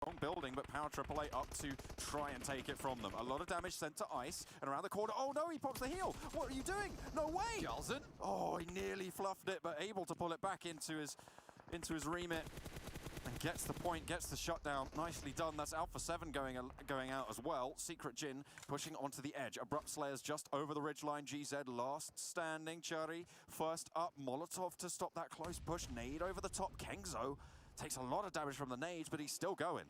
strong building, but Power AAA up to try and take it from them. A lot of damage sent to Ice, and around the corner, oh no, he pops the heel! What are you doing? No way! GODSENT. Oh, he nearly fluffed it, but able to pull it back into his remit. And gets the point, gets the shutdown. Nicely done. That's Alpha 7 going out as well. Secret Jin pushing onto the edge. Abrupt Slayers just over the ridgeline. GZ last standing. Chari first up. Molotov to stop that close push. Nade over the top. Kengzo takes a lot of damage from the nades, but he's still going.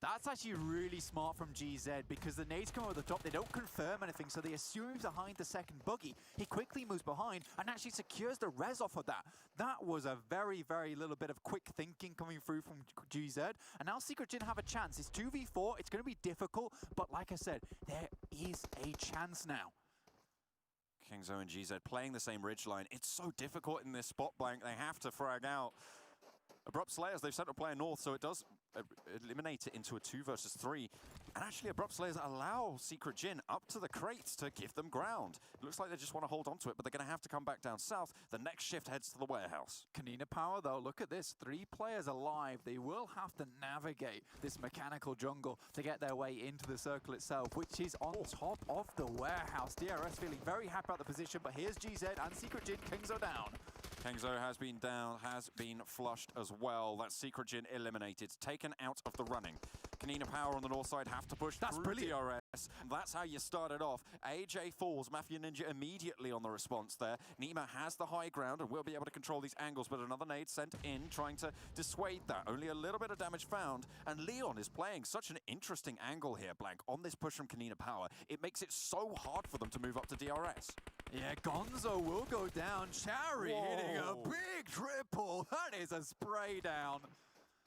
That's actually really smart from GZ because the nades come over the top, they don't confirm anything, so they assume he's behind the second buggy. He quickly moves behind and actually secures the res off of that. That was a very, very little bit of quick thinking coming through from GZ. And now Secret Jin have a chance. It's 2v4, it's going to be difficult, but like I said, there is a chance now. Kengzo and GZ playing the same ridgeline. It's so difficult in this spot blank, they have to frag out. Abrupt Slayers, they've sent a player north, so it does eliminate it into a 2 versus 3. And actually, Abrupt Slayers allow Secret Jin up to the crates to give them ground. It looks like they just want to hold on to it, but they're going to have to come back down south. The next shift heads to the warehouse. Konina Power, though, look at this. 3 players alive. They will have to navigate this mechanical jungle to get their way into the circle itself, which is on top of the warehouse. DRS feeling very happy about the position, but here's GZ and Secret Jin. Kengzo down. Kengzo has been down, has been flushed as well. That's Secret Jin eliminated, taken out of the running. Konina Power on the north side have to push through DRS. That's how you started off. AJ falls, Mafia Ninja immediately on the response there. Nima has the high ground and will be able to control these angles, but another nade sent in, trying to dissuade that. Only a little bit of damage found, and Leon is playing such an interesting angle here, Blank, on this push from Konina Power. It makes it so hard for them to move up to DRS. Yeah, Gonzo will go down. Chari hitting a big triple. That is a spray down.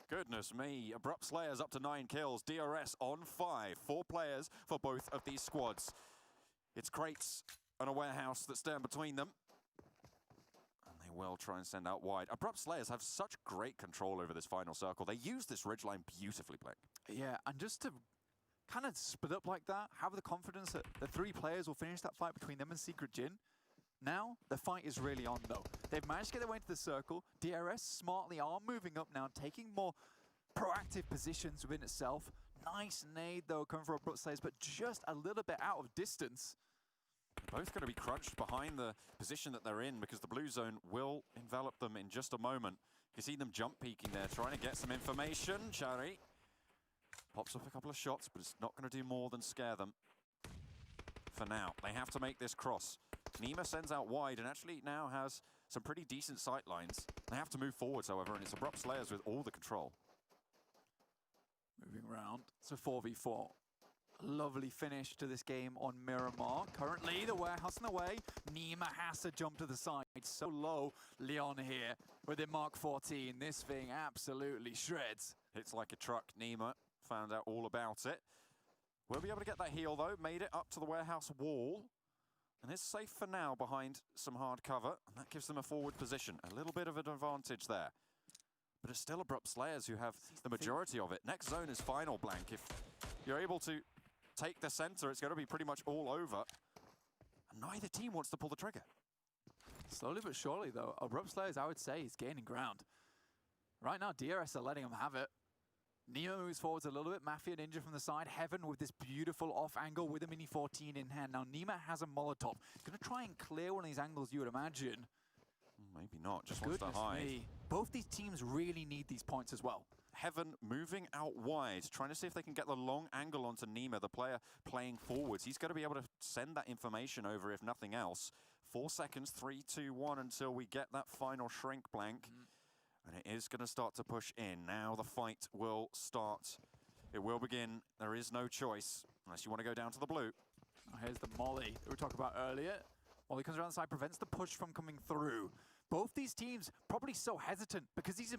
Goodness me. Abrupt Slayers up to 9 kills. DRS on 5. 4 players for both of these squads. It's crates and a warehouse that stand between them. And they will try and send out wide. Abrupt Slayers have such great control over this final circle. They use this ridgeline beautifully, Blake. Yeah, and just to kind of split up like that, have the confidence that the 3 players will finish that fight between them and Secret Jin. Now, the fight is really on, though. They've managed to get their way into the circle. DRS smartly are moving up now, taking more proactive positions within itself. Nice nade, though, coming from Abrupt Slayers, but just a little bit out of distance. Both going to be crunched behind the position that they're in because the blue zone will envelop them in just a moment. You can see them jump peeking there, trying to get some information. Chari pops up a couple of shots, but it's not going to do more than scare them. For now, they have to make this cross. Nima sends out wide and actually now has some pretty decent sight lines. They have to move forwards, however, and it's Abrupt Slayers with all the control. Moving around. It's a 4v4. Lovely finish to this game on Miramar. Currently, the warehouse in the way. Nima has to jump to the side. So low. Leon here with the Mark 14. This thing absolutely shreds. Hits like a truck. Nima found out all about it. We'll be able to get that heal, though. Made it up to the warehouse wall. And it's safe for now behind some hard cover. And that gives them a forward position. A little bit of an advantage there. But it's still Abrupt Slayers who have the majority of it. Next zone is final, Blank. If you're able to take the center, it's going to be pretty much all over. And neither team wants to pull the trigger. Slowly but surely, though, Abrupt Slayers, I would say, is gaining ground. Right now, DRS are letting them have it. Nemo moves forwards a little bit. Mafia Ninja from the side. Heaven with this beautiful off angle with a Mini 14 in hand. Now, Nima has a Molotov. He's going to try and clear one of these angles, you would imagine. Maybe not. Just wants to hide. Me. Both these teams really need these points as well. Heaven moving out wide, trying to see if they can get the long angle onto Nima, the player playing forwards. He's going to be able to send that information over, if nothing else. 4 seconds, 3, 2, 1, until we get that final shrink, Blank. And it is going to start to push in. Now the fight will start. It will begin. There is no choice, unless you want to go down to the blue. Now here's the molly that we talked about earlier. Molly comes around the side, prevents the push from coming through. Both these teams probably so hesitant because these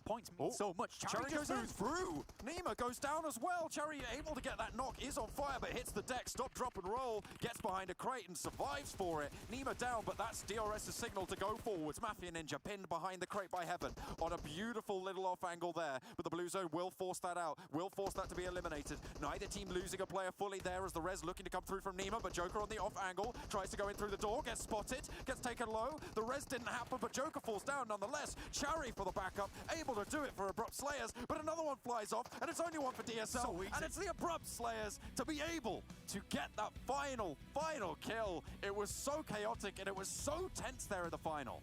points mean so much. Chari goes through. Nima goes down as well. Chari able to get that knock, is on fire, but hits the deck. Stop, drop, and roll. Gets behind a crate and survives for it. Nima down, but that's DRS's signal to go forwards. Mafia Ninja pinned behind the crate by Heaven on a beautiful little off angle there. But the blue zone will force that out. Will force that to be eliminated. Neither team losing a player fully there as the res looking to come through from Nima, but Joker on the off angle tries to go in through the door, gets spotted, gets taken low. The res didn't happen, but Joker falls down nonetheless. Cherry for the backup, able to do it for Abrupt Slayers, but another one flies off, and it's only one for DSL, and it's the Abrupt Slayers to be able to get that final kill. It was so chaotic, and it was so tense there in the final.